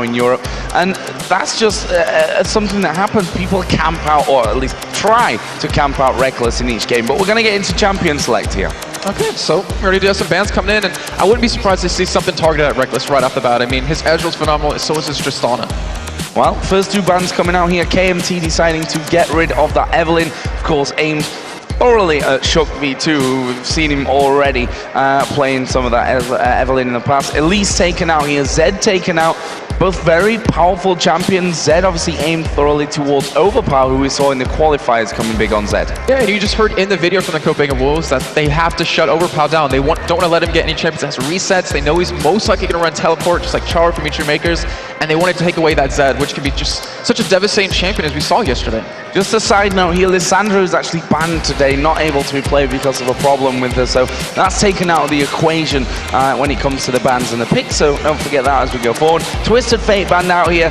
in Europe. And that's just something that happens. People camp out, or at least try to camp out Reckless in each game. But we're going to get into Champion Select here. Okay, so we already do have some bans coming in, and I wouldn't be surprised to see something targeted at Reckless right off the bat. I mean, his edge was phenomenal, so is his Tristana. Well, first two bans coming out here. KMT deciding to get rid of that Evelyn. Of course, aimed thoroughly at Shook V2. We've seen him already playing some of that Evelyn in the past. Elise taken out here, Zed taken out. Both very powerful champions. Zed obviously aimed thoroughly towards Overpower, who we saw in the qualifiers coming big on Zed. Yeah, and you just heard in the video from the Copenhagen Wolves that they have to shut Overpower down. They don't want to let him get any champions as resets. They know he's most likely going to run teleport, just like Char from Meteor Makers, and they wanted to take away that Zed, which can be just such a devastating champion as we saw yesterday. Just a side note here, Lissandra is actually banned today, not able to be played because of a problem with her, so that's taken out of the equation when it comes to the bans and the picks, so don't forget that as we go forward. Twisted Fate banned out here,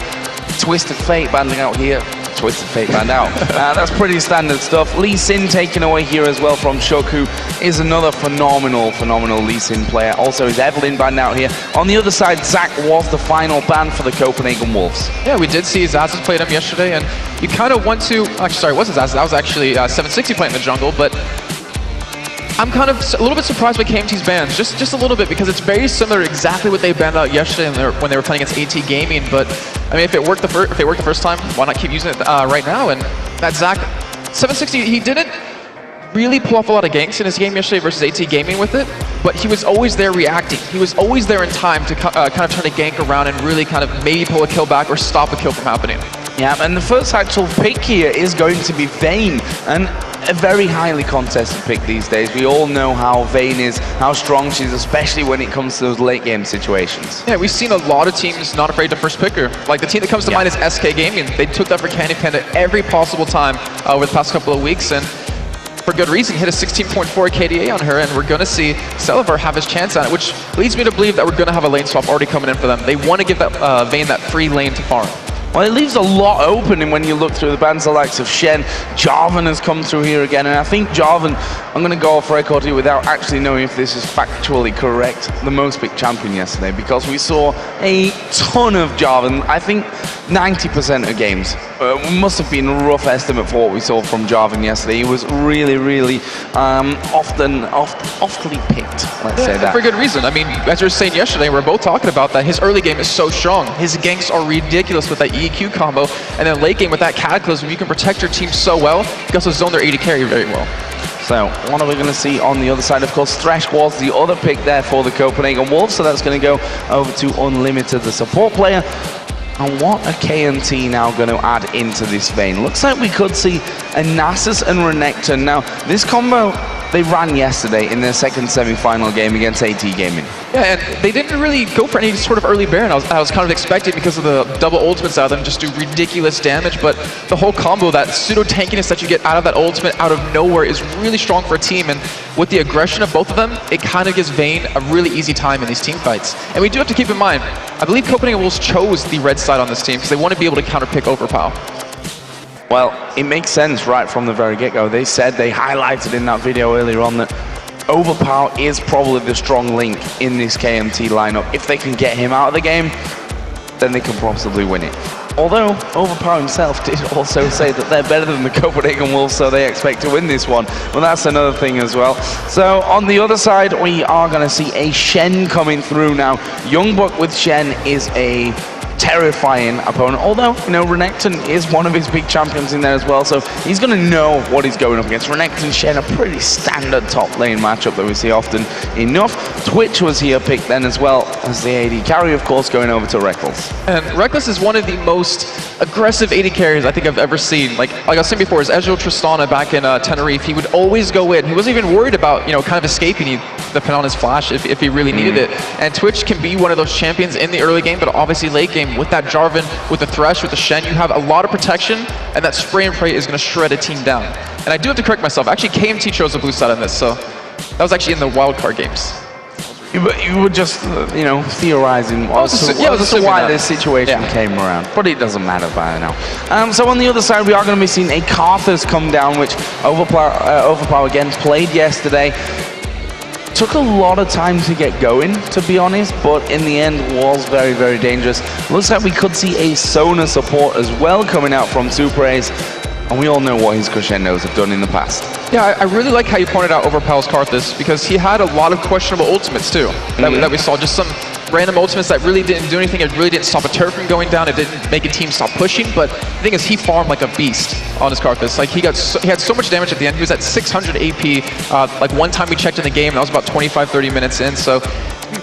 Twisted Fate banding out here, Twisted Fate banned out. That's pretty standard stuff. Lee Sin taken away here as well from Shook, who is another phenomenal Lee Sin player. Also is Evelyn banned out here. On the other side, Zac was the final ban for the Copenhagen Wolves. Yeah, we did see Zaz's played him yesterday, and you kind of want to, actually sorry, it wasn't Zaz, that was actually 760 playing in the jungle, but I'm kind of a little bit surprised by KMT's bans, just a little bit, because it's very similar to exactly what they banned out yesterday when they were playing against AT Gaming. But I mean, if it worked the first time, why not keep using it right now? And that Zac 760, he didn't really pull off a lot of ganks in his game yesterday versus AT Gaming with it, but he was always there reacting. He was always there in time to kind of turn a gank around and really kind of maybe pull a kill back or stop a kill from happening. Yeah, and the first actual pick here is going to be Vayne, and a very highly contested pick these days. We all know how Vayne is, how strong she is, especially when it comes to those late game situations. Yeah, we've seen a lot of teams not afraid to first pick her. Like the team that comes to mind is SK Gaming. They took that for Candy Panda every possible time over the past couple of weeks, and for good reason. Hit a 16.4 KDA on her, and we're going to see Celaver have his chance at it, which leads me to believe that we're going to have a lane swap already coming in for them. They want to give that Vayne that free lane to farm. Well, it leaves a lot open when you look through the bans, the likes of Shen. Jarvan has come through here again, and I think Jarvan, I'm going to go off record here without actually knowing if this is factually correct, the most picked champion yesterday, because we saw a ton of Jarvan. I think 90% of games must have been a rough estimate for what we saw from Jarvan yesterday. He was really oftly picked, let's say that. For good reason. I mean, as we were saying yesterday, we were both talking about that, his early game is so strong. His ganks are ridiculous with that EQ combo, and then late game with that Cataclysm, you can protect your team so well. You can also zone their AD carry very well. So, what are we going to see on the other side? Of course, Thresh was the other pick there for the Copenhagen Wolves, so that's going to go over to Unlimited, the support player. And what are KMT now going to add into this vein? Looks like we could see a Nasus and Renekton. Now, this combo they ran yesterday in their second semi-final game against AT Gaming. Yeah, and they didn't really go for any sort of early Baron. I was kind of expecting because of the double ultimates out of them, just do ridiculous damage, but the whole combo, that pseudo-tankiness that you get out of that ultimate out of nowhere is really strong for a team, and with the aggression of both of them, it kind of gives Vayne a really easy time in these team fights. And we do have to keep in mind, I believe Copenhagen Wolves chose the red side on this team because they want to be able to counterpick Overpower. Well, it makes sense right from the very get-go. They highlighted in that video earlier on that Overpower is probably the strong link in this KMT lineup. If they can get him out of the game, then they can possibly win it. Although Overpower himself did also say that they're better than the Copenhagen Wolves, so they expect to win this one. Well, that's another thing as well. So on the other side, we are going to see a Shen coming through now. Youngbuck with Shen is a terrifying opponent, although, you know, Renekton is one of his big champions in there as well, so he's going to know what he's going up against. Renekton Shen, a pretty standard top lane matchup that we see often enough. Twitch was here picked then as well as the AD carry, of course, going over to Reckless. And Reckless is one of the most aggressive AD carriers I think I've ever seen. Like I was saying before, his Ezreal Tristana back in Tenerife, he would always go in. He wasn't even worried about, you know, kind of escaping. He'd depend on his flash if he really needed it. And Twitch can be one of those champions in the early game, but obviously late game with that Jarvan, with the Thresh, with the Shen, you have a lot of protection, and that spray and pray is going to shred a team down. And I do have to correct myself. Actually, KMT chose the blue side on this, so that was actually in the wildcard games. You were just, you know, theorizing as to why this situation came around, but it doesn't matter by now. So on the other side, we are going to be seeing a Karthus come down, which Overpower again played yesterday. took a lot of time to get going, to be honest, but in the end was very, very dangerous. Looks like we could see a Sona support as well coming out from Super Ace, and we all know what his crescendos have done in the past. Yeah, I really like how you pointed out Overpow's Karthus, because he had a lot of questionable ultimates too, that we saw. Just some random ultimates that really didn't do anything. It really didn't stop a turret from going down. It didn't make a team stop pushing. But the thing is, he farmed like a beast on his Karthus. Like he had so much damage at the end. He was at 600 AP. Like one time we checked in the game, that was about 25-30 minutes in. So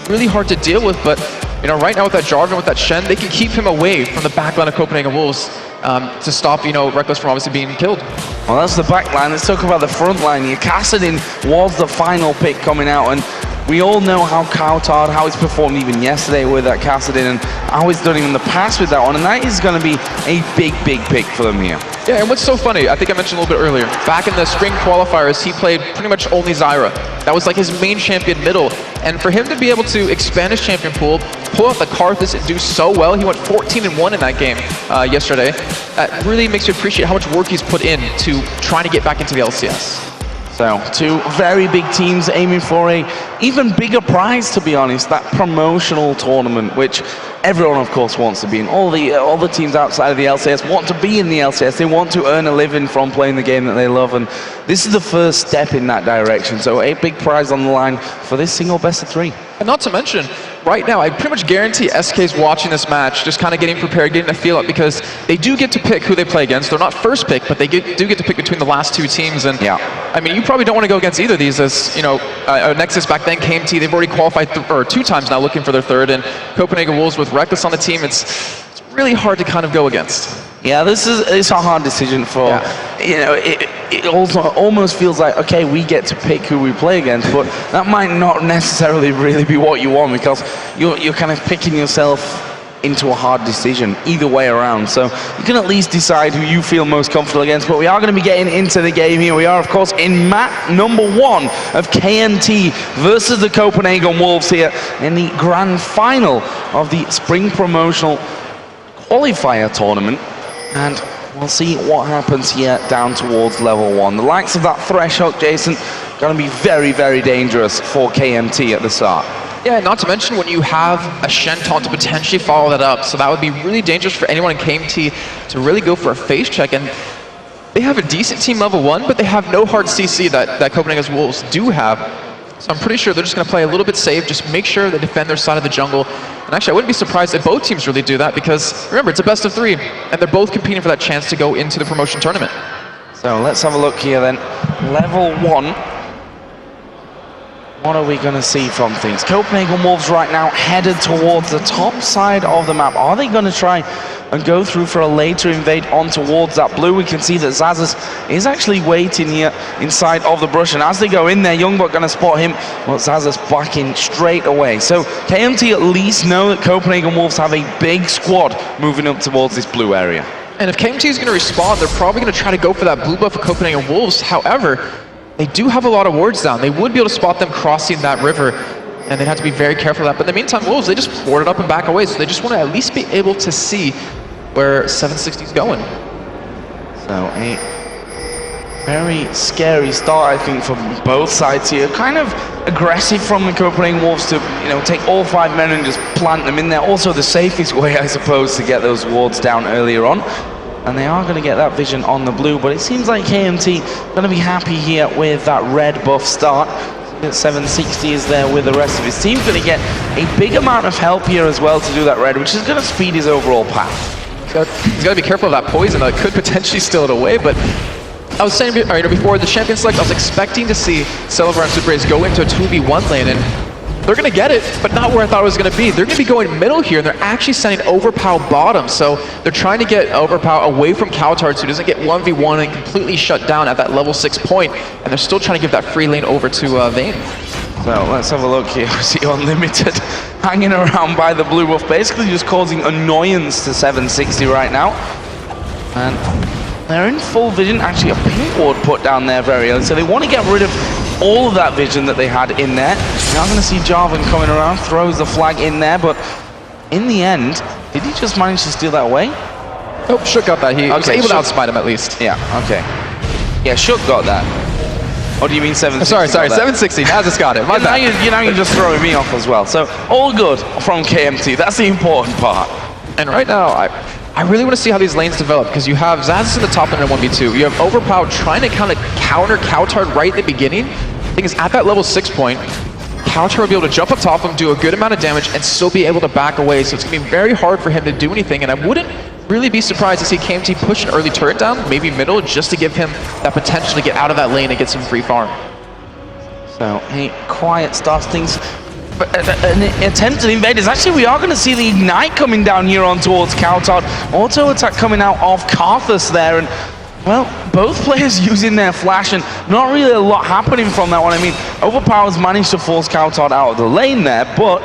really hard to deal with. But you know, right now with that Jarvan, with that Shen, they can keep him away from the backline of Copenhagen Wolves to stop, you know, Reckless from obviously being killed. Well, that's the back line. Let's talk about the front line here. Kassadin was the final pick coming out, and we all know how Coutard, how he's performed even yesterday with that Kassadin, and how he's done in the past with that one, and that is going to be a big, big pick for them here. Yeah, and what's so funny, I think I mentioned a little bit earlier, back in the spring qualifiers, he played pretty much only Zyra. That was like his main champion middle, and for him to be able to expand his champion pool, pull out the Karthus and do so well, he went 14-1 in that game yesterday. That really makes you appreciate how much work he's put in to trying to get back into the LCS. So, two very big teams aiming for a even bigger prize, to be honest, that promotional tournament, which everyone, of course, wants to be in. All the teams outside of the LCS want to be in the LCS. They want to earn a living from playing the game that they love, and this is the first step in that direction. So, a big prize on the line for this single best of 3. And not to mention, right now, I pretty much guarantee SK's watching this match, just kind of getting prepared, getting a feel up, because they do get to pick who they play against. They're not first pick, but they do get to pick between the last 2 teams. And yeah, I mean, you probably don't want to go against either of these, as, you know, Nexus back then, KMT, they've already qualified 2 times now looking for their 3rd, and Copenhagen Wolves with Reckless on the team, it's really hard to kind of go against. Yeah, it's a hard decision for, you know, it also almost feels like, okay, we get to pick who we play against, but that might not necessarily really be what you want, because you're kind of picking yourself into a hard decision either way around. So you can at least decide who you feel most comfortable against, but we are going to be getting into the game here. We are, of course, in map number 1 of KMT versus the Copenhagen Wolves here in the grand final of the Spring Promotional Qualifier Tournament. And we'll see what happens here down towards level 1. The likes of that Thresh hook, Jason, going to be very, very dangerous for KMT at the start. Yeah, not to mention when you have a Shen taunt to potentially follow that up, so that would be really dangerous for anyone in KMT to really go for a face check. And they have a decent team level 1, but they have no hard CC that Copenhagen Wolves do have. So I'm pretty sure they're just going to play a little bit safe, just make sure they defend their side of the jungle. And actually, I wouldn't be surprised if both teams really do that, because remember, it's a best of 3, and they're both competing for that chance to go into the promotion tournament. So let's have a look here then. Level 1. What are we going to see from things? Copenhagen Wolves right now headed towards the top side of the map. Are they going to try and go through for a later invade on towards that blue? We can see that Zazas is actually waiting here inside of the brush, and as they go in there, Youngblood going to spot him, but Zazas backing straight away. So KMT at least know that Copenhagen Wolves have a big squad moving up towards this blue area. And if KMT is going to respond, they're probably going to try to go for that blue buff of Copenhagen Wolves. However, they do have a lot of wards down. They would be able to spot them crossing that river, and they'd have to be very careful of that. But in the meantime, Wolves, they just boarded up and back away, so they just want to at least be able to see where 760 is going. So a very scary start, I think, from both sides here. Kind of aggressive from the Copenhagen Wolves to, you know, take all 5 men and just plant them in there. Also the safest way, I suppose, to get those wards down earlier on. And they are going to get that vision on the blue, but it seems like KMT going to be happy here with that red buff start. 760 is there with the rest of his team. Going to get a big amount of help here as well to do that red, which is going to speed his overall path. He's got to be careful of that poison that could potentially steal it away, but I was saying before the champion select, I was expecting to see Silver and Super Ace go into a 2v1 lane, and they're going to get it, but not where I thought it was going to be. They're going to be going middle here, and they're actually sending Overpow bottom. So they're trying to get Overpow away from Coutard so he doesn't get 1v1 and completely shut down at that level 6 point. And they're still trying to give that free lane over to Vayne. So let's have a look here. We see Unlimited hanging around by the blue buff, basically just causing annoyance to 760 right now. And they're in full vision. Actually, a pink ward put down there very early, so they want to get rid of all of that vision that they had in there. Now I'm going to see Jarvan coming around, throws the flag in there, but in the end, did he just manage to steal that away? Oh, Shook got that. He was able to outsmite him at least. Yeah, okay. Yeah, Shook got that. Or do you mean 760? Sorry, 760. Naz has got it. My bad. Now you're just throwing me off as well. So all good from KMT. That's the important part. And right now, I really want to see how these lanes develop, because you have Zazz in the top lane in 1v2. You have Overpower trying to kind of counter Cowtard right at the beginning. The thing is, at that level 6 point, Cowtard will be able to jump up top of him, do a good amount of damage, and still be able to back away. So it's going to be very hard for him to do anything. And I wouldn't really be surprised to see KMT push an early turret down, maybe middle, just to give him that potential to get out of that lane and get some free farm. So a quiet starts things. An attempted invaders. Actually, we are going to see the ignite coming down here on towards Cowtard. Auto attack coming out of Karthus there, and well, both players using their flash, and not really a lot happening from that one. I mean, Overpower's managed to force Cowtard out of the lane there, but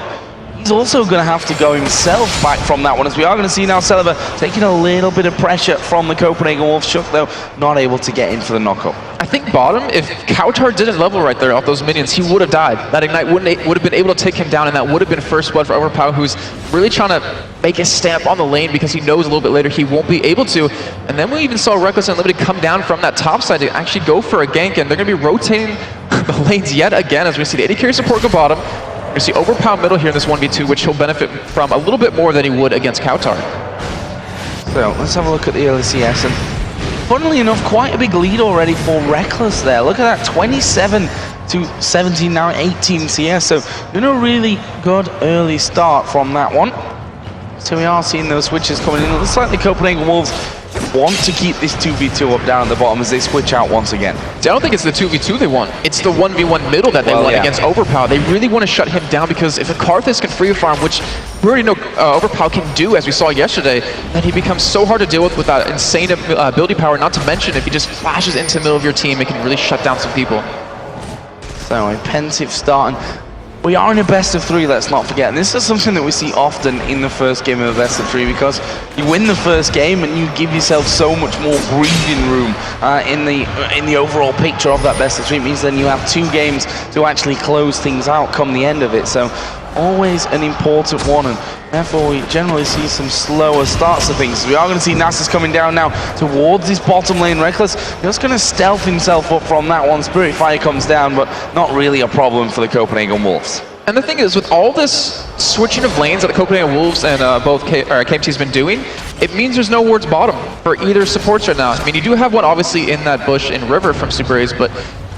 he's also going to have to go himself back from that one, as we are going to see now Celiber taking a little bit of pressure from the Copenhagen Wolves. Shook, though, not able to get in for the knockup. I think bottom, if Cowtard didn't level right there off those minions, he would have died. That ignite would have been able to take him down, and that would have been first blood for Overpower, who's really trying to make his stamp on the lane, because he knows a little bit later he won't be able to. And then we even saw Reckless and Unlimited come down from that top side to actually go for a gank, and they're going to be rotating the lanes yet again, as we see the AD carry support go bottom. We're going to see Overpower middle here in this 1v2, which he'll benefit from a little bit more than he would against Cowtard. So let's have a look at the LCS, and funnily enough, quite a big lead already for Reckless there. Look at that, 27 to 17, now 18 CS. So in a really good early start from that one. So we are seeing those switches coming in. It looks like the Copenhagen Wolves want to keep this 2v2 up down at the bottom as they switch out once again. See, I don't think it's the 2v2 they want. It's the 1v1 middle that they want against Overpower. They really want to shut him down, because if a Karthus can free farm, which we already know Overpower can do, as we saw yesterday, then he becomes so hard to deal with that insane ability power, not to mention if he just flashes into the middle of your team, it can really shut down some people. So a pensive start, and we are in a best of 3, let's not forget. And this is something that we see often in the first game of a best of 3, because you win the first game and you give yourself so much more breathing room in the overall picture of that best of 3. It means then you have 2 games to actually close things out come the end of it. So always an important one, and therefore we generally see some slower starts to things. We are going to see Nasus coming down now towards his bottom lane. Reckless just going to stealth himself up from that one. Spirit Fire comes down, but not really a problem for the Copenhagen Wolves. And the thing is, with all this switching of lanes that the Copenhagen Wolves and both KMT's been doing, it means there's no wards bottom for either supports right now. I mean, you do have one obviously in that bush in River from Super A's, but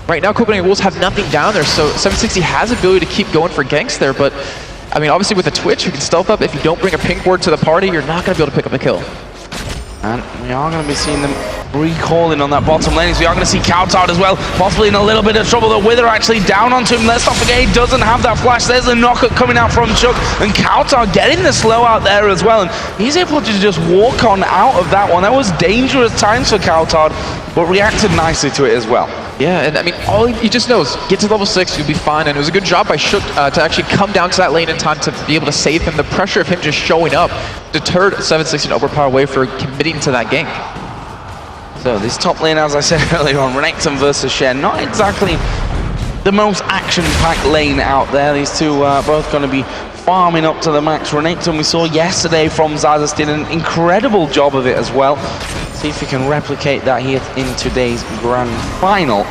right now Copenhagen Wolves have nothing down there, so 760 has the ability to keep going for ganks there, but I mean, obviously with a Twitch, you can stealth up. If you don't bring a pink ward to the party, you're not going to be able to pick up a kill. And we are going to be seeing them recalling on that bottom lane. So we are going to see Cowtard as well, possibly in a little bit of trouble. The Wither actually down onto him. Let's not forget he doesn't have that flash. There's a knockup coming out from Chuck, and Cowtard getting the slow out there as well. And he's able to just walk on out of that one. That was dangerous times for Cowtard, but reacted nicely to it as well. Yeah, and I mean, all he just knows, get to level 6, you'll be fine. And it was a good job by Shook to actually come down to that lane in time to be able to save him. The pressure of him just showing up deterred 760 and Overpower away for committing to that gank. So this top lane, as I said earlier on, Renekton versus Shen, not exactly the most action-packed lane out there. These two are both going to be farming up to the max. Renekton, we saw yesterday from Zazas, did an incredible job of it as well. See if we can replicate that here in today's grand final.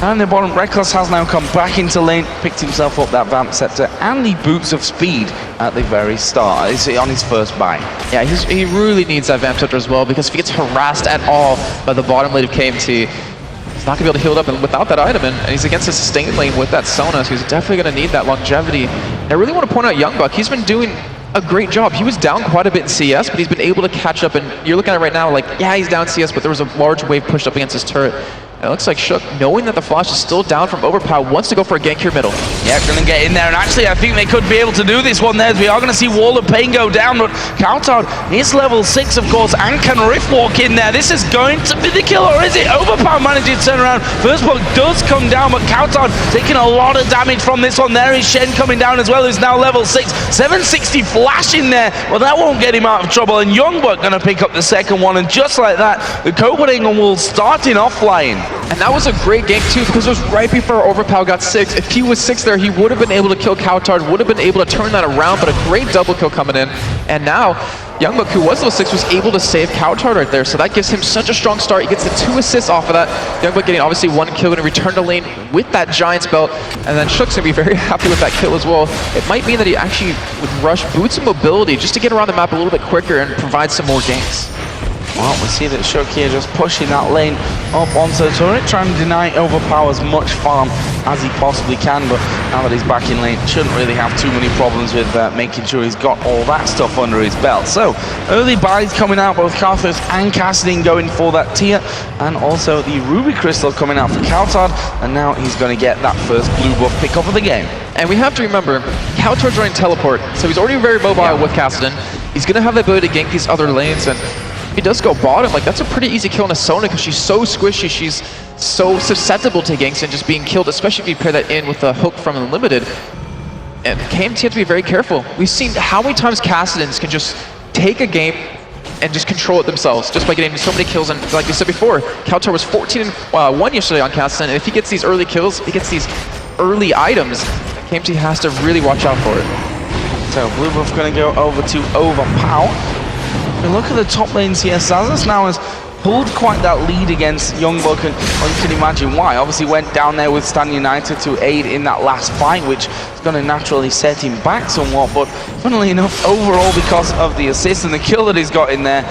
And the bottom, Reckless has now come back into lane, picked himself up that Vamp Scepter and the Boots of Speed at the very start. Is on his first buy. Yeah, he really needs that Vamp Scepter as well, because if he gets harassed at all by the bottom lane of KMT, he's not going to be able to heal it up and without that item, and he's against a sustained lane with that Sona, so he's definitely going to need that longevity. And I really want to point out Youngbuck. He's been doing a great job. He was down quite a bit in CS, but he's been able to catch up, and you're looking at it right now like, yeah, he's down CS, but there was a large wave pushed up against his turret. And it looks like Shook, knowing that the flash is still down from Overpower, wants to go for a gank here middle. Yeah, going to get in there, and actually I think they could be able to do this one there, as we are going to see Wall of Pain go down, but Cowtard is level 6, of course, and can Rift walk in there. This is going to be the kill, or is it? Overpower manages to turn around. First block does come down, but Cowtard taking a lot of damage from this one. There is Shen coming down as well, who's now level 6. 760 flash in there, well, that won't get him out of trouble, and Youngbuck going to pick up the second one, and just like that, the Copenhagen Wolves starting off flying. And that was a great gank too, because it was right before Overpower got 6. If he was 6 there, he would have been able to kill Cowtard, would have been able to turn that around, but a great double kill coming in. And now, Youngbuck, who was low 6, was able to save Cowtard right there, so that gives him such a strong start. He gets the 2 assists off of that. Youngbuck getting obviously 1 kill, going to return to lane with that Giant's Belt, and then Shook's going to be very happy with that kill as well. It might mean that he actually would rush Boots and Mobility just to get around the map a little bit quicker and provide some more ganks. Well, we see that Shook here just pushing that lane up onto the turret, trying to deny Overpower as much farm as he possibly can, but now that he's back in lane, shouldn't really have too many problems with making sure he's got all that stuff under his belt. So, early buys coming out, both Karthus and Cassidy going for that tier, and also the Ruby Crystal coming out for Cowtard, and now he's going to get that first blue buff pickup of the game. And we have to remember, Cowtard's running teleport, so he's already very mobile with Cassidy. He's going to have the ability to gank these other lanes, and if he does go bottom, like that's a pretty easy kill on a Sona because she's so squishy, she's so susceptible to ganks and just being killed, especially if you pair that in with a hook from Unlimited. And KMT have to be very careful. We've seen how many times Cassidans can just take a game and just control it themselves, just by getting so many kills. And like we said before, Cowtard was 14-1 yesterday on Cassidon, and if he gets these early kills, he gets these early items, KMT has to really watch out for it. So blue buff going to go over to Overpower. Look at the top lanes here. Zazas now has pulled quite that lead against Youngbuck, and well, you can imagine why. Obviously went down there with Stan United to aid in that last fight, which is going to naturally set him back somewhat, but funnily enough, overall, because of the assist and the kill that he's got in there,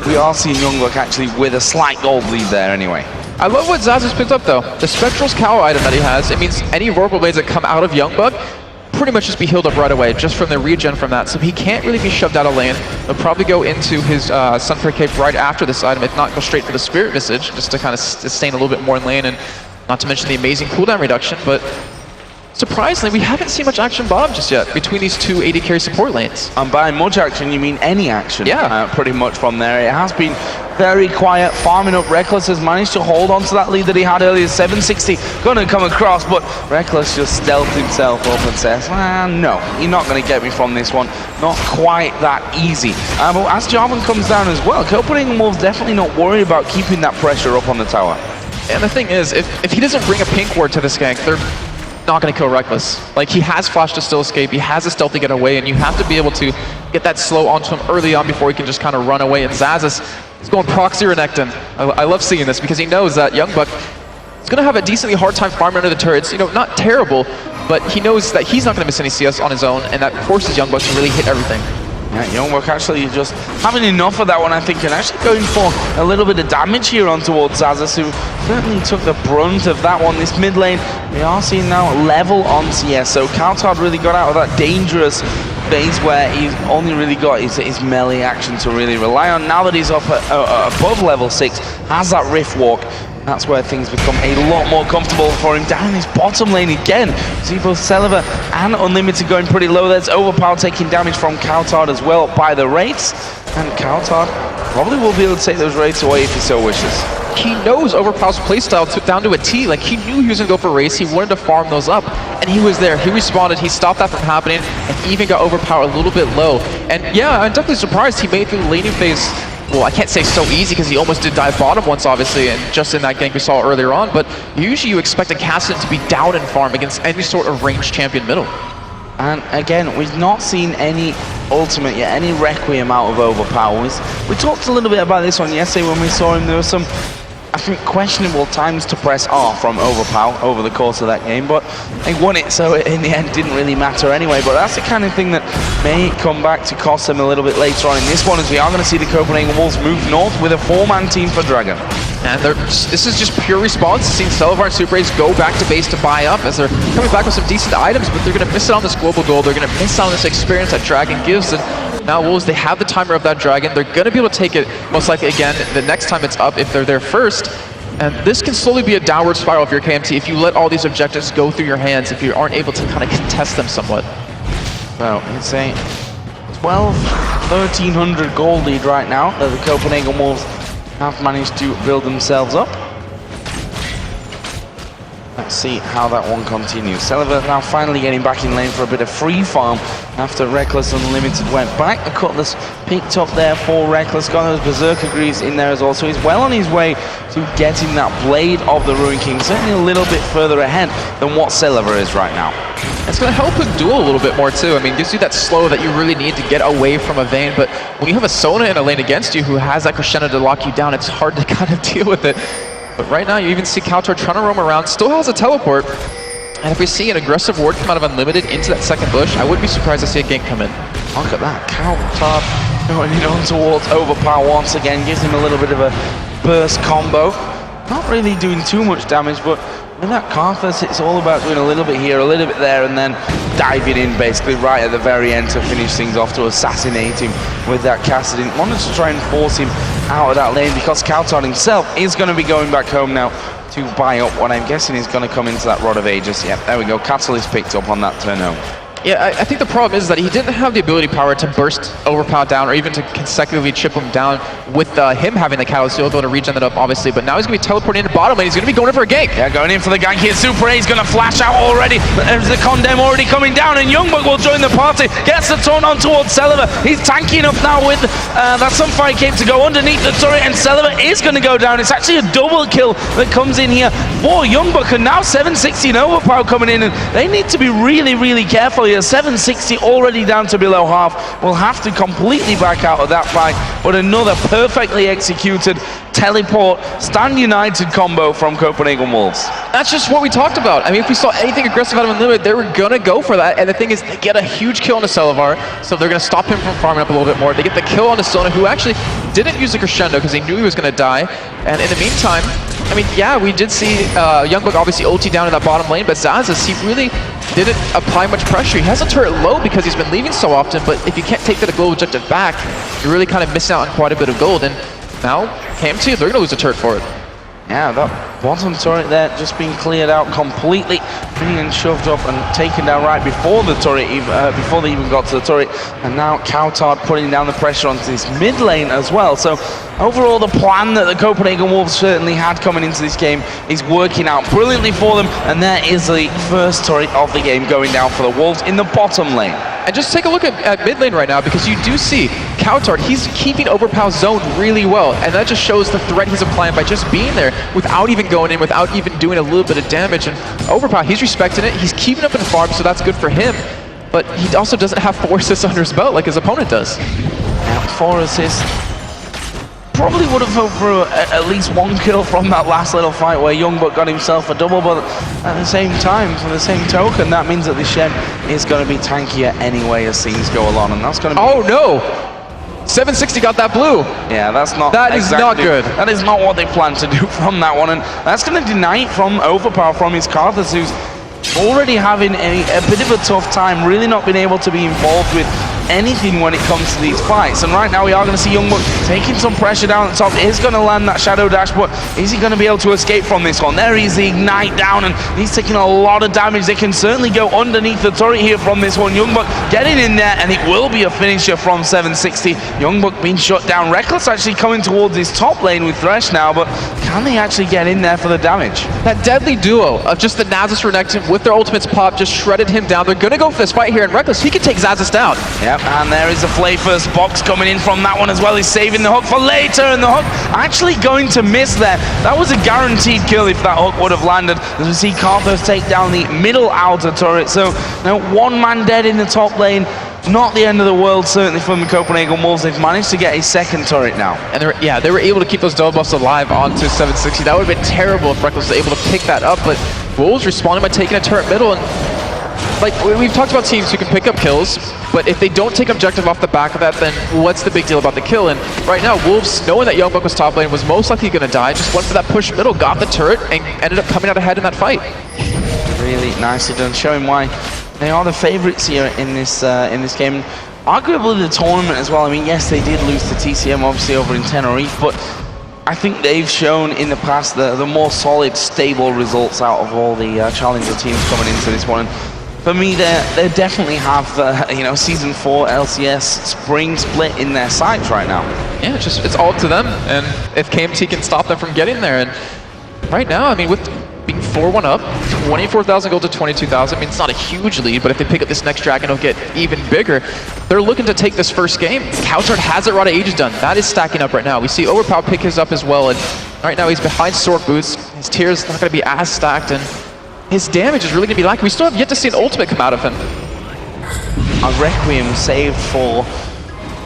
we are seeing Youngbuck actually with a slight gold lead there anyway. I love what Zazas picked up though. The Spectral's Cow item that he has, it means any Vorpal Blades that come out of Youngbuck pretty much just be healed up right away, just from the regen from that. So he can't really be shoved out of lane. He'll probably go into his Sunfire Cape right after this item, if not go straight for the Spirit Visage, just to kind of sustain a little bit more in lane, and not to mention the amazing cooldown reduction. But surprisingly, we haven't seen much action bottom just yet between these two AD carry support lanes. And by much action, you mean any action? Yeah. Pretty much from there. It has been very quiet, farming up. Reckless has managed to hold on to that lead that he had earlier. 760 going to come across, but Reckless just stealthed himself up and says, no, you're not going to get me from this one. Not quite that easy. But as Jarvan comes down as well, Copenhagen Wolves definitely not worried about keeping that pressure up on the tower. And the thing is, if he doesn't bring a pink ward to this gank, they're not going to kill Reckless. Like, he has flash to still escape, he has a stealth to get away, and you have to be able to get that slow onto him early on before he can just kind of run away. And Zazas is going proxy Renekton. I love seeing this because he knows that Youngbuck is going to have a decently hard time farming under the turrets. You know, not terrible, but he knows that he's not going to miss any CS on his own, and that forces Youngbuck to really hit everything. Yeah, Youngbuck actually just having enough of that one, I think, and actually going for a little bit of damage here on towards Zazas, who certainly took the brunt of that one. This mid lane, we are seeing now level on CS, so Cowtard really got out of that dangerous phase where he's only really got his melee action to really rely on. Now that he's up above level 6, has that Rift Walk, that's where things become a lot more comfortable for him. Down in his bottom lane again. See both Celiva and Unlimited going pretty low. There's Overpower taking damage from Cowtard as well by the Wraiths. And Cowtard probably will be able to take those Wraiths away if he so wishes. He knows Overpower's playstyle down to a T. Like, he knew he was going to go for Wraiths. He wanted to farm those up. And he was there. He responded. He stopped that from happening. And even got Overpower a little bit low. And yeah, I'm definitely surprised he made it through the laning phase. Well, I can't say so easy because he almost did dive bottom once, obviously, and just in that gank we saw earlier on, but usually you expect a Cassidy to be down in farm against any sort of ranged champion middle. And again, we've not seen any ultimate yet, any Requiem out of Overpower. We talked a little bit about this one yesterday when we saw him. There was some, I think, questionable times to press R from Overpower over the course of that game, but they won it, so in the end didn't really matter anyway. But that's the kind of thing that may come back to cost them a little bit later on in this one, as we are going to see the Copenhagen Wolves move north with a 4-man team for Dragon. And this is just pure response. Seeing Celivar and Super Ace go back to base to buy up as they're coming back with some decent items, but they're going to miss out on this global gold. They're going to miss out on this experience that Dragon gives. And now Wolves, they have the timer of that Dragon. They're going to be able to take it most likely again the next time it's up if they're there first. And this can slowly be a downward spiral if you're KMT if you let all these objectives go through your hands, if you aren't able to kind of contest them somewhat. So it's a 1,300 gold lead right now that the Copenhagen Wolves have managed to build themselves up. let's see how that one continues. Celiver now finally getting back in lane for a bit of free farm after Reckless Unlimited went back. The Cutlass picked up there for Reckless, got those Berserker Greaves in there as well, so he's well on his way to getting that Blade of the Ruin King, certainly a little bit further ahead than what Celiver is right now. It's going to help him duel a little bit more too. I mean, gives you that slow that you really need to get away from a Vayne, but when you have a Sona in a lane against you who has that Crescendo to lock you down, it's hard to kind of deal with it. But right now, you even see Kautar trying to roam around, still has a teleport. And if we see an aggressive ward come out of Unlimited into that second bush, I wouldn't be surprised to see a gank come in. Look at that, Kautar going on towards Overpower once again, gives him a little bit of a burst combo. Not really doing too much damage, but with that Karthus, it's all about doing a little bit here, a little bit there, and then diving in basically right at the very end to finish things off, to assassinate him with that Kassadin. Wanted to try and force him out of that lane because Kautar himself is going to be going back home now to buy up what I'm guessing is going to come into that Rod of Ages. Yep, there we go. Catalyst picked up on that turn home. Yeah, I think the problem is that he didn't have the ability power to burst Overpower down or even to consecutively chip him down with him having the Catalyst. He'll be able to regen that up, obviously, but now he's going to be teleporting into bottom lane. He's going to be going in for a gank. Yeah, going in for the gank here. Super A is going to flash out already. There's the Condemn already coming down, and Youngblood will join the party. Gets the turn on towards Celiver. He's tanking up now with that Sunfire Cape to go underneath the turret, and Celiver is going to go down. It's actually a double kill that comes in here for Youngblood, and now 760 and Overpower coming in, and they need to be really, really careful here. 760 already down to below half. We'll have to completely back out of that fight, but another perfectly executed teleport Stand United combo from Copenhagen Wolves. That's just what we talked about. I mean, if we saw anything aggressive out of Unlimited, they were gonna go for that, and the thing is, they get a huge kill on the Celivar, so they're gonna stop him from farming up a little bit more. They get the kill on the Sona, who actually didn't use the Crescendo because he knew he was gonna die, and in the meantime, I mean, yeah, we did see Youngblood obviously ulti down in that bottom lane, but Xaxus, he really didn't apply much pressure. He has a turret low because he's been leaving so often, but if you can't take that global objective back, you're really kind of missing out on quite a bit of gold, and now KMT, they're gonna lose a turret for it. Yeah, that bottom turret there just being cleared out completely, being shoved up and taken down right before the turret, before they even got to the turret. And now Kautar putting down the pressure onto this mid lane as well. So overall, the plan that the Copenhagen Wolves certainly had coming into this game is working out brilliantly for them. And there is the first turret of the game going down for the Wolves in the bottom lane. And just take a look at mid lane right now, because you do see Kautar, he's keeping Overpower's zone really well, and that just shows the threat he's applying by just being there without even going in, without even doing a little bit of damage. And Overpower, he's respecting it, he's keeping up in farm, so that's good for him, but he also doesn't have 4 assists under his belt like his opponent does. Now 4 assists. Probably would have hoped for at least 1 kill from that last little fight where Youngblood got himself a double, but at the same time, for the same token, that means that the Shen is going to be tankier anyway as things go along, and that's going to be... Oh no! 760 got that blue. Yeah, that's not... That is not good. That is not what they plan to do from that one, and that's going to deny it from Overpower, from his Karthus, who's already having a bit of a tough time, really not being able to be involved with anything when it comes to these fights. And right now we are going to see Youngblood taking some pressure down at the top. He's going to land that Shadow Dash, but is he going to be able to escape from this one? There is the Ignite down, and he's taking a lot of damage. They can certainly go underneath the turret here from this one. Youngblood getting in there, and it will be a finisher from 760. Youngblood being shut down. Reckless actually coming towards his top lane with Thresh now, but can they actually get in there for the damage? That deadly duo of just the Nasus Renekton with their ultimates pop just shredded him down. They're going to go for this fight here, and Reckless, he can take Xaxus down. Yep, and there is a Flay first box coming in from that one as well. He's saving the hook for later, and the hook actually going to miss there. That was a guaranteed kill if that hook would have landed, as we see Karthus take down the middle outer turret. So now 1 man dead in the top lane. Not the end of the world, certainly from the Copenhagen Wolves. They've managed to get a second turret now. And they were able to keep those double buffs alive onto 760. That would have been terrible if Reckless was able to pick that up, but Wolves responded by taking a turret middle, and like we've talked about teams who can pick up kills, but if they don't take objective off the back of that, then what's the big deal about the kill? And right now, Wolves, knowing that Youngblood was top lane, was most likely going to die, just went for that push middle, got the turret, and ended up coming out ahead in that fight. Really nicely done, showing why they are the favourites here in this game. Arguably the tournament as well. I mean, yes, they did lose to TCM, obviously, over in Tenerife, but I think they've shown in the past the more solid, stable results out of all the challenger teams coming into this one. For me, they definitely have Season 4 LCS spring split in their sights right now. Yeah, it's all up to them, and if KMT can stop them from getting there. And right now, I mean, with being 4-1 up, 24,000 gold to 22,000. I mean, it's not a huge lead, but if they pick up this next dragon, it'll get even bigger. They're looking to take this first game. Couchard has it, Rod of Ages done. That is stacking up right now. We see Overpower pick his up as well, and right now he's behind Sword Boots. His tier's not going to be as stacked, and his damage is really going to be lacking. We still have yet to see an ultimate come out of him. A Requiem saved for,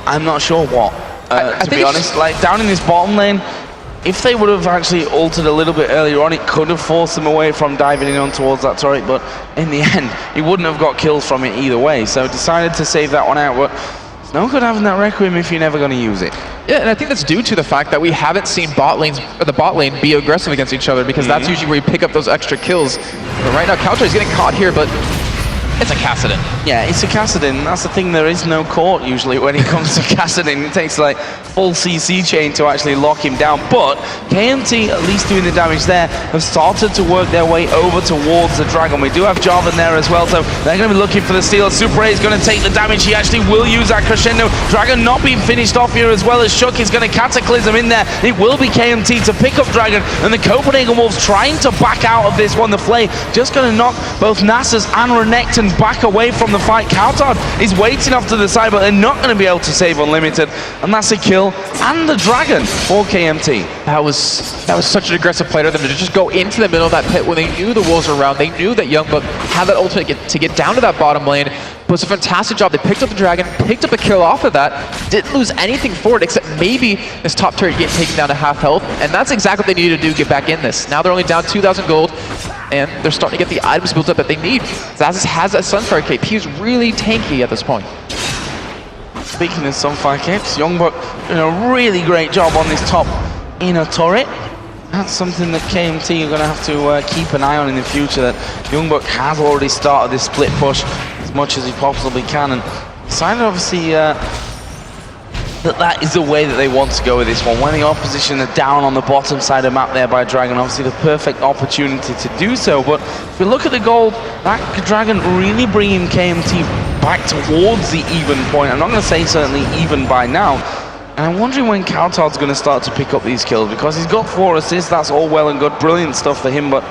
I'm not sure what, to be honest. Like, down in this bottom lane, if they would have actually altered a little bit earlier on, it could have forced him away from diving in on towards that turret, but in the end, he wouldn't have got kills from it either way, so decided to save that one out, but it's no good having that Requiem if you're never going to use it. Yeah, and I think that's due to the fact that we haven't seen the bot lane be aggressive against each other, because that's usually where you pick up those extra kills. But right now, Couchard is getting caught here, but it's a Kassadin. Yeah, it's a Kassadin. That's the thing, there is no court usually when it comes to Kassadin. It takes like full CC chain to actually lock him down. But KMT, at least doing the damage there, have started to work their way over towards the Dragon. We do have Jarvan there as well, so they're going to be looking for the steal. Super A is going to take the damage. He actually will use that crescendo. Dragon not being finished off here as well as Shook is going to cataclysm in there. It will be KMT to pick up Dragon, and the Copenhagen Wolves trying to back out of this one. The Flay just going to knock both Nasus and Renekton back away from the fight. Couchard is waiting off to the side, but they're not going to be able to save Unlimited, and that's a kill and the Dragon for KMT. That was such an aggressive play to them to just go into the middle of that pit when they knew the wolves were around. They knew that Youngbuck had that ultimate to get down to that bottom lane. But it's a fantastic job. They picked up the Dragon, picked up a kill off of that, didn't lose anything for it except maybe this top turret getting taken down to half health, and that's exactly what they needed to do, get back in this. Now they're only down 2,000 gold, and they're starting to get the items built up that they need. Xaxis has that Sunfire cape. He's really tanky at this point. Speaking of Sunfire capes, Youngbuck doing a really great job on this top inner turret. That's something that KMT are going to have to keep an eye on in the future, that Youngbuck has already started this split push as much as he possibly can, and decided obviously that is the way that they want to go with this one. When the opposition are down on the bottom side of the map there by Dragon, obviously the perfect opportunity to do so. But if we look at the gold, that Dragon really bringing KMT back towards the even point. I'm not going to say certainly even by now. And I'm wondering when Couchard's going to start to pick up these kills, because he's got 4 assists, that's all well and good, brilliant stuff for him, but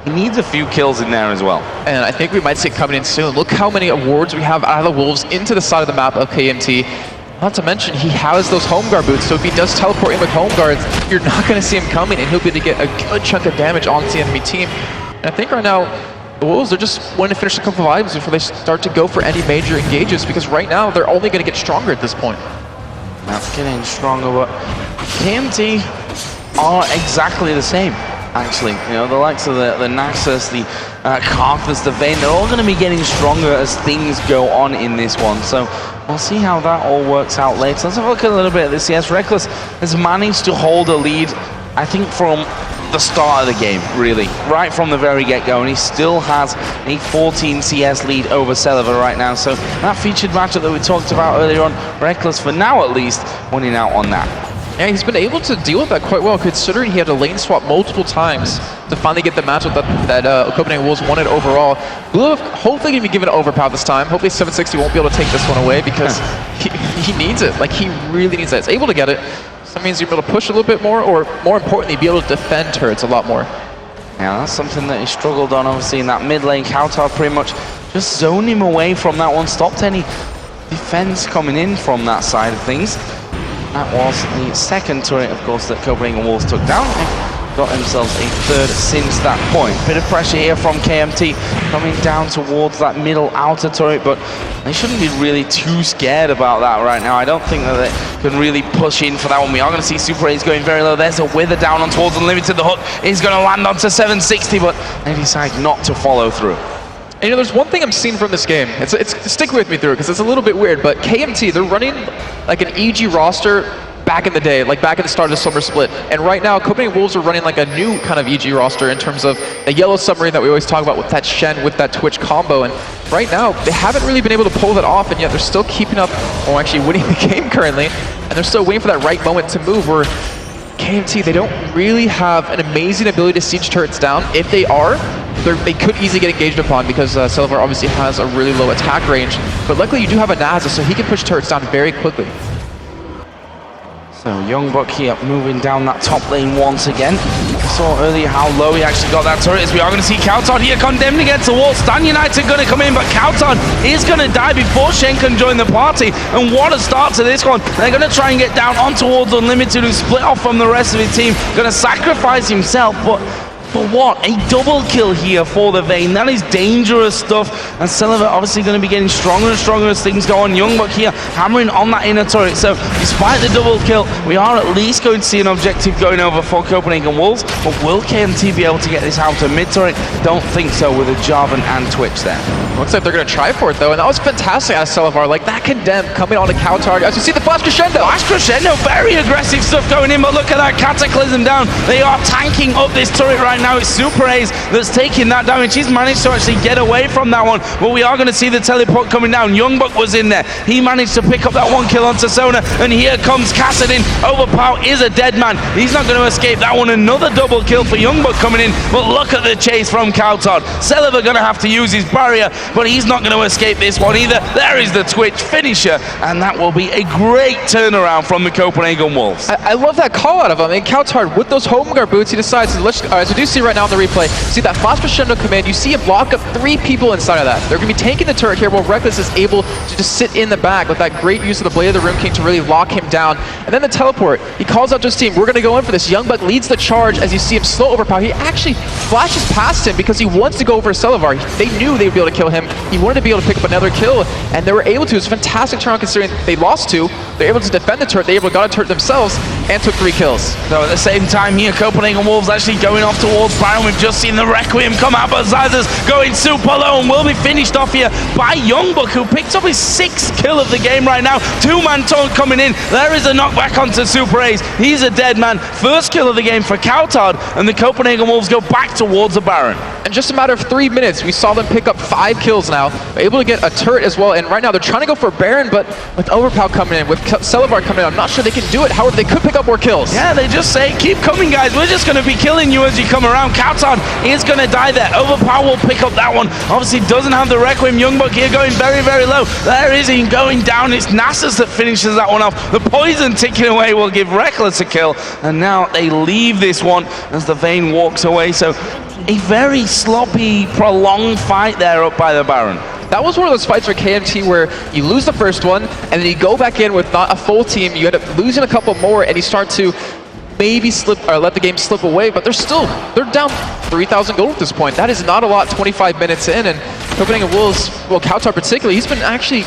he needs a few kills in there as well. And I think we might see it coming in soon. Look how many awards we have out of the Wolves into the side of the map of KMT. Not to mention, he has those home guard boots, so if he does teleport in with home guards, you're not going to see him coming, and he'll be able to get a good chunk of damage onto the enemy team. And I think right now, the Wolves, they're just wanting to finish a couple of items before they start to go for any major engages, because right now, they're only going to get stronger at this point. That's getting stronger, but KMT are exactly the same, actually. You know, the likes of the Naxos, the Karthus, the Vayne, they're all going to be getting stronger as things go on in this one. So we'll see how that all works out later. Let's have a look at a little bit of this. Yes, Reckless has managed to hold a lead, I think, from the start of the game, really, right from the very get-go, and he still has a 14 CS lead over Celiver right now. So that featured matchup that we talked about earlier on, Reckless, for now at least, winning out on that. Yeah, he's been able to deal with that quite well, considering he had to lane swap multiple times to finally get the matchup that Copenhagen Wolves wanted overall. Blue hopefully going to be given Overpower this time. Hopefully 760 won't be able to take this one away, because he needs it. Like, he really needs it. It's able to get it. So that means you're able to push a little bit more, or more importantly, be able to defend turrets a lot more. Yeah, that's something that he struggled on, obviously, in that mid lane. Couchard pretty much just zoned him away from that one, stopped any defense coming in from that side of things. That was the second turret, of course, that Copenhagen Wolves took down. Got themselves a third since that point. Bit of pressure here from KMT coming down towards that middle outer turret, but they shouldn't be really too scared about that right now. I don't think that they can really push in for that one. We are going to see Super A's going very low. There's a Wither down on towards Unlimited. The hook is going to land onto 760, but they decide not to follow through. And you know, there's one thing I'm seeing from this game. It's stick with me through it, because it's a little bit weird, but KMT, they're running like an EG roster back in the day, like back at the start of the summer split. And right now, Copenhagen Wolves are running like a new kind of EG roster in terms of a yellow submarine that we always talk about with that Shen, with that Twitch combo. And right now, they haven't really been able to pull that off, and yet they're still keeping up, or actually winning the game currently. And they're still waiting for that right moment to move, where KMT, they don't really have an amazing ability to siege turrets down. If they are, they could easily get engaged upon, because Celiver obviously has a really low attack range. But luckily you do have a Nasus, so he can push turrets down very quickly. So Youngbuck here moving down that top lane once again. saw earlier how low he actually got that turret, as we are going to see Coutard here condemned against the wall. Stan United going to come in, but Coutard is going to die before Shen can join the party. And what a start to this one. They're going to try and get down on towards Unlimited, who split off from the rest of his team. Going to sacrifice himself, but what? A double kill here for the Vayne. That is dangerous stuff. And Celiva obviously going to be getting stronger and stronger as things go on. Youngbuck here hammering on that inner turret. So despite the double kill, we are at least going to see an objective going over for Copenhagen Wolves. But will KMT be able to get this out to mid turret? Don't think so with a Jarvan and Twitch there. Looks like they're going to try for it though, and that was fantastic out of Celivar. Like that condemn coming on to Coutard. As you see the flash crescendo. Flash crescendo, very aggressive stuff going in, but look at that Cataclysm down. They are tanking up this turret right now. It's Super Ace that's taking that damage. He's managed to actually get away from that one, but we are going to see the teleport coming down. Youngbuck was in there. He managed to pick up that one kill onto Sona, and here comes Kassadin. Overpower is a dead man. He's not going to escape that one. Another double kill for Youngbuck coming in, but look at the chase from Coutard. Celiva going to have to use his barrier, but he's not going to escape this one either. There is the Twitch finisher, and that will be a great turnaround from the Copenhagen Wolves. I love that call out of him. I mean, Coutard with those home guard boots, he decides to, as we do see right now on the replay, see that flash crescendo command, you see him lock up 3 people inside of that. They're going to be taking the turret here while Reckless is able to just sit in the back with that great use of the Blade of the Rune King to really lock him down. And then the teleport, he calls out to his team, we're going to go in for this. Youngbuck leads the charge as you see him slow overpower. He actually flashes past him because he wants to go over Celivar. They knew they would be able to kill him. He wanted to be able to pick up another kill, and they were able to. It's a fantastic turn considering they lost 2. They're able to defend the turret. They got a turret themselves and took 3 kills. So at the same time here, Copenhagen Wolves actually going off towards Baron. We've just seen the Requiem come out, but Zazas going super low and will be finished off here by Youngbuck, who picks up his 6th kill of the game right now. 2-man taunt coming in. There is a knockback onto Super Ace. He's a dead man. First kill of the game for Coutard, and the Copenhagen Wolves go back towards the Baron. In just a matter of 3 minutes, we saw them pick up 5 kills now. They're able to get a turret as well, and right now they're trying to go for Baron, but with Overpower coming in, with Celivar coming in, I'm not sure they can do it. However, they could pick up more kills. Yeah, they just say, keep coming, guys. We're just going to be killing you as you come around. Coutard is going to die there. Overpower will pick up that one. Obviously doesn't have the Requiem. Youngbuck here going very, very low. There is him going down. It's Nasus that finishes that one off. The poison ticking away will give Reckless a kill, and now they leave this one as the Vayne walks away. So a very sloppy, prolonged fight there up by the Baron. That was one of those fights for KMT where you lose the first one, and then you go back in with not a full team, you end up losing a couple more, and you start to maybe slip or let the game slip away, but they're down 3,000 gold at this point. That is not a lot 25 minutes in, and Copenhagen Wolves, well, Coutard particularly, he's been actually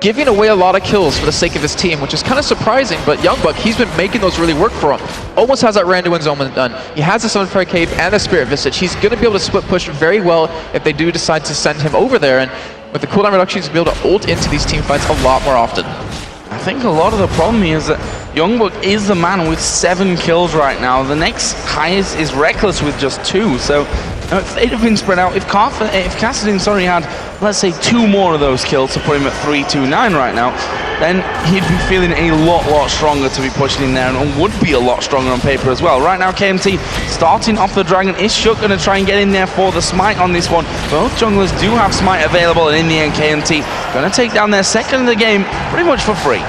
giving away a lot of kills for the sake of his team, which is kind of surprising, but Youngbuck, he's been making those really work for him. Almost has that Randuin's Omen done. He has the Summon Fire Cave and the Spirit Visage. He's going to be able to split push very well if they do decide to send him over there, and with the cooldown reduction, he's going to be able to ult into these team fights a lot more often. I think a lot of the problem here is that Youngbuck is the man with 7 kills right now. The next highest is Reckless with just 2. So if they'd have been spread out, if Kassadin, had, let's say, 2 more of those kills to put him at 3-2-9 right now, then he'd be feeling a lot stronger to be pushing in there, and would be a lot stronger on paper as well. Right now, KMT starting off the Dragon. Is Shook going to try and get in there for the Smite on this one? Both junglers do have Smite available, and in the end, KMT going to take down their second of the game pretty much for free.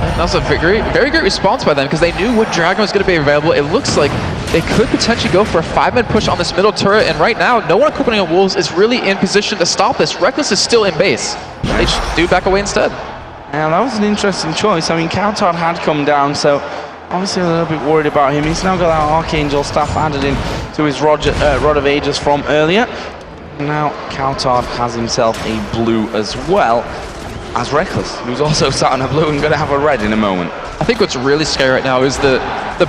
That was a very great response by them, because they knew what Dragon was going to be available. It looks like they could potentially go for a 5-man push on this middle turret, and right now, no one at Copenhagen Wolves is really in position to stop this. Reckless is still in base. They just do back away instead. Yeah, that was an interesting choice. I mean, Coutard had come down, so obviously a little bit worried about him. He's now got that Archangel staff added in to his Rod of Ages from earlier. Now Coutard has himself a blue as well as Reckless, who's also sat on a blue and going to have a red in a moment. I think what's really scary right now is the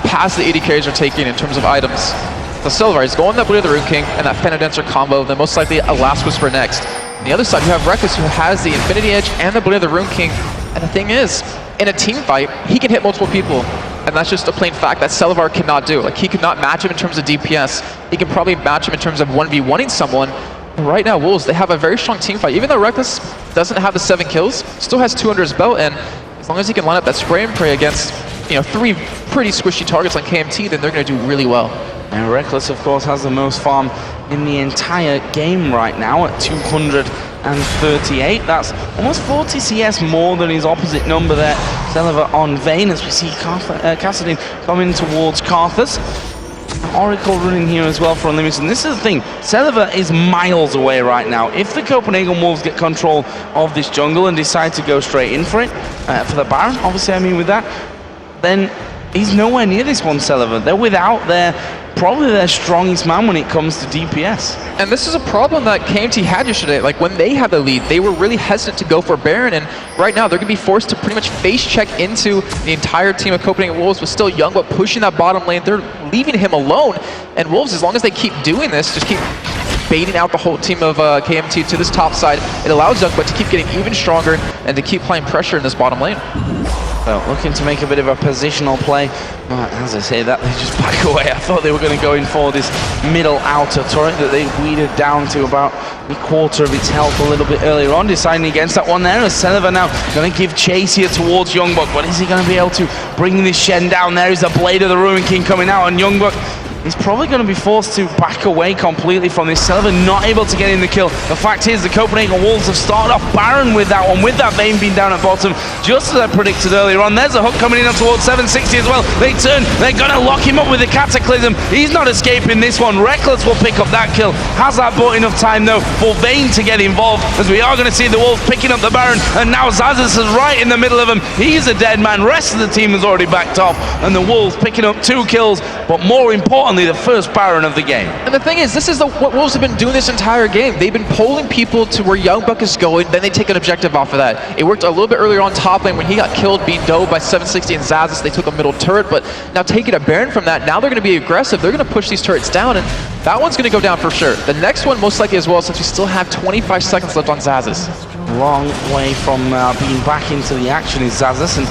pass the AD carries are taking in terms of items. So Celivar is going that Blade of the Rune King and that Phantom Dancer combo, then most likely a Last Whisper next. On the other side, you have Reckless, who has the Infinity Edge and the Blade of the Rune King. And the thing is, in a team fight, he can hit multiple people. And that's just a plain fact that Celivar cannot do. Like, he could not match him in terms of DPS. He can probably match him in terms of 1v1ing someone. But right now, Wolves, they have a very strong team fight. Even though Reckless doesn't have the 7 kills, still has 2 under his belt, and as long as he can line up that spray and pray against, 3 pretty squishy targets like KMT, then they're going to do really well. And Reckless, of course, has the most farm in the entire game right now at 238. That's almost 40 CS more than his opposite number there. Celiva on Vayne, as we see Kassadin coming towards Karthus. Oracle running here as well for Unlimited. And this is the thing, Celiver is miles away right now. If the Copenhagen Wolves get control of this jungle and decide to go straight in for it, for the Baron, obviously I mean with that, then he's nowhere near this one, Celiver. They're without probably their strongest man when it comes to DPS. And this is a problem that KMT had yesterday. Like, when they had the lead, they were really hesitant to go for Baron, and right now they're going to be forced to pretty much face check into the entire team of Copenhagen Wolves with still Youngblood pushing that bottom lane. They're leaving him alone, and Wolves, as long as they keep doing this, just keep baiting out the whole team of KMT to this top side, it allows Youngblood to keep getting even stronger and to keep playing pressure in this bottom lane. So looking to make a bit of a positional play. As I say that, they just back away. I thought they were going to go in for this middle outer turret that they weeded down to about a quarter of its health a little bit earlier on, deciding against that one there. As Celiver now going to give chase here towards Youngblood, but is he going to be able to bring this Shen down? There is the Blade of the Ruin King coming out, and Youngblood is probably going to be forced to back away completely from this. Celiver not able to get in the kill. The fact is the Copenhagen Wolves have started off Baron with that one, with that Vayne being down at bottom, just as I predicted earlier on. There's a hook coming in towards 760 as well. They turn, they're going to lock him up with the Cataclysm. He's not escaping this one. Reckless will pick up that kill. Has that bought enough time though for Vayne to get involved, as we are going to see the Wolves picking up the Baron, and now Zazas is right in the middle of him. He's a dead man. Rest of the team has already backed off, and the Wolves picking up 2 kills, but more importantly, the first Baron of the game. And the thing is, this is what Wolves have been doing this entire game. They've been pulling people to where Youngbuck is going, then they take an objective off of that. It worked a little bit earlier on top lane when he got killed, being dove by 760 and Zazas. They took a middle turret, but now taking a Baron from that, now they're going to be aggressive. They're going to push these turrets down, and that one's going to go down for sure. The next one most likely as well, since we still have 25 seconds left on Zazas. Long way from being back into the action is Zazas, and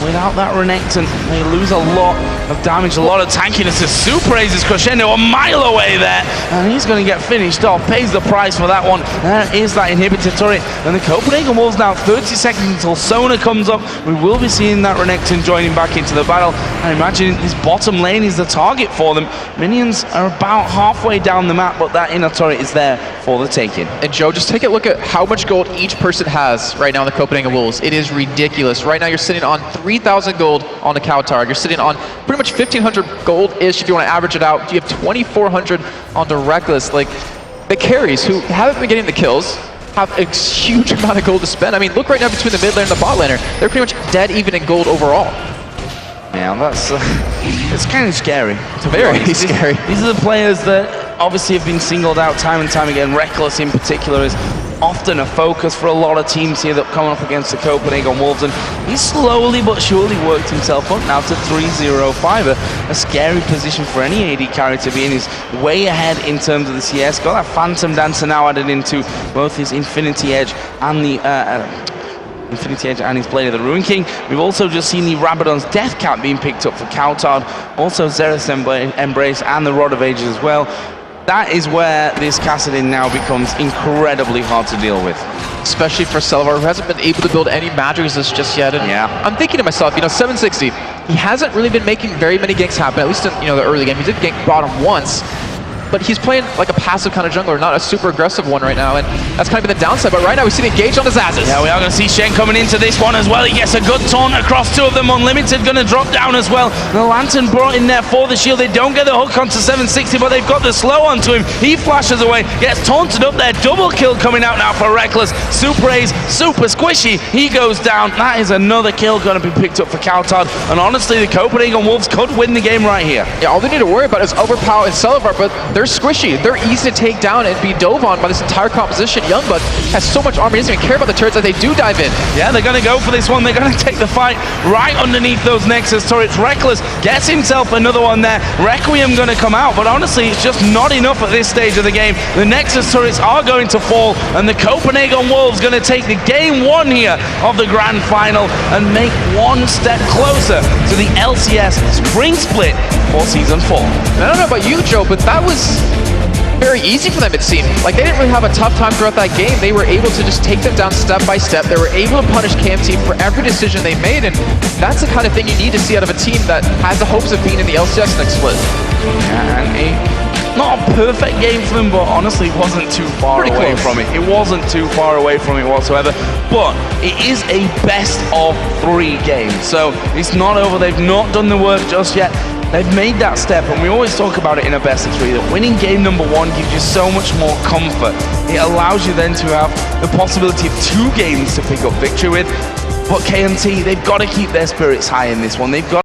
without that Renekton, they lose a lot of damage, a lot of tankiness. As Super raises Crescendo a mile away there, and he's going to get finished off, pays the price for that one. There is that inhibitor turret, and the Copenhagen Wolves now 30 seconds until Sona comes up. We will be seeing that Renekton joining back into the battle. I imagine this bottom lane is the target for them. Minions are about halfway down the map, but that inner turret is there for the taking. And Joe, just take a look at how much gold each person has right now in the Copenhagen Wolves. It is ridiculous. Right now you're sitting on 3,000 gold on the Kautar. You're sitting on pretty much 1,500 gold-ish if you want to average it out. You have 2,400 on the Reckless. Like, the carries who haven't been getting the kills have a huge amount of gold to spend. I mean, look right now between the mid lane and the bot laner. They're pretty much dead even in gold overall. Yeah, that's it's kind of scary. Very scary. These are the players that obviously have been singled out time and time again. Reckless in particular is often a focus for a lot of teams here that come up against the Copenhagen Wolves, and he's slowly but surely worked himself up now to 305, a scary position for any AD carry to be in. He's way ahead in terms of the CS. Got that Phantom Dancer now added into both his Infinity Edge and the Infinity Edge and his Blade of the Ruin King. We've also just seen the Rabadon's Death Cap being picked up for Kautard, also Xerath's Embrace and the Rod of Ages as well. That is where this Kassadin now becomes incredibly hard to deal with. Especially for Celiver, who hasn't been able to build any magic resist just yet. And yeah, I'm thinking to myself, 760, he hasn't really been making very many ganks happen, at least in the early game. He did gank bottom once, but he's playing like a passive kind of jungler, not a super aggressive one right now, and that's kind of been the downside. But right now we see the engage on the Zazas. Yeah, we are going to see Shen coming into this one as well. He gets a good taunt across 2 of them. Unlimited going to drop down as well. The Lantern brought in there for the shield. They don't get the hook onto 760, but they've got the slow onto him. He flashes away, gets taunted up there. Double kill coming out now for Reckless. Super A's super squishy. He goes down. That is another kill going to be picked up for Kautard. And honestly, the Copenhagen Wolves could win the game right here. Yeah, all they need to worry about is Overpower and Celiver, but they're squishy. They're easy to take down and be dove on by this entire composition. Youngblood has so much armor, he doesn't even care about the turrets that they do dive in. Yeah, they're going to go for this one. They're going to take the fight right underneath those Nexus turrets. Reckless gets himself another one there. Requiem going to come out, but honestly, it's just not enough at this stage of the game. The Nexus turrets are going to fall, and the Copenhagen Wolves going to take the game 1 here of the grand final and make 1 step closer to the LCS Spring Split for Season 4. I don't know about you, Joe, but that was very easy for them, it seemed. Like, they didn't really have a tough time throughout that game. They were able to just take them down step by step. They were able to punish KMT for every decision they made, and that's the kind of thing you need to see out of a team that has the hopes of being in the LCS next split. And not a perfect game for them, but honestly wasn't too far away from it. It wasn't too far away from it whatsoever, but it is a best of 3 game, so it's not over. They've not done the work just yet. They've made that step, and we always talk about it in a best of three, that winning game number one gives you so much more comfort. It allows you then to have the possibility of 2 games to pick up victory with. But KMT, they've got to keep their spirits high in this one. They've got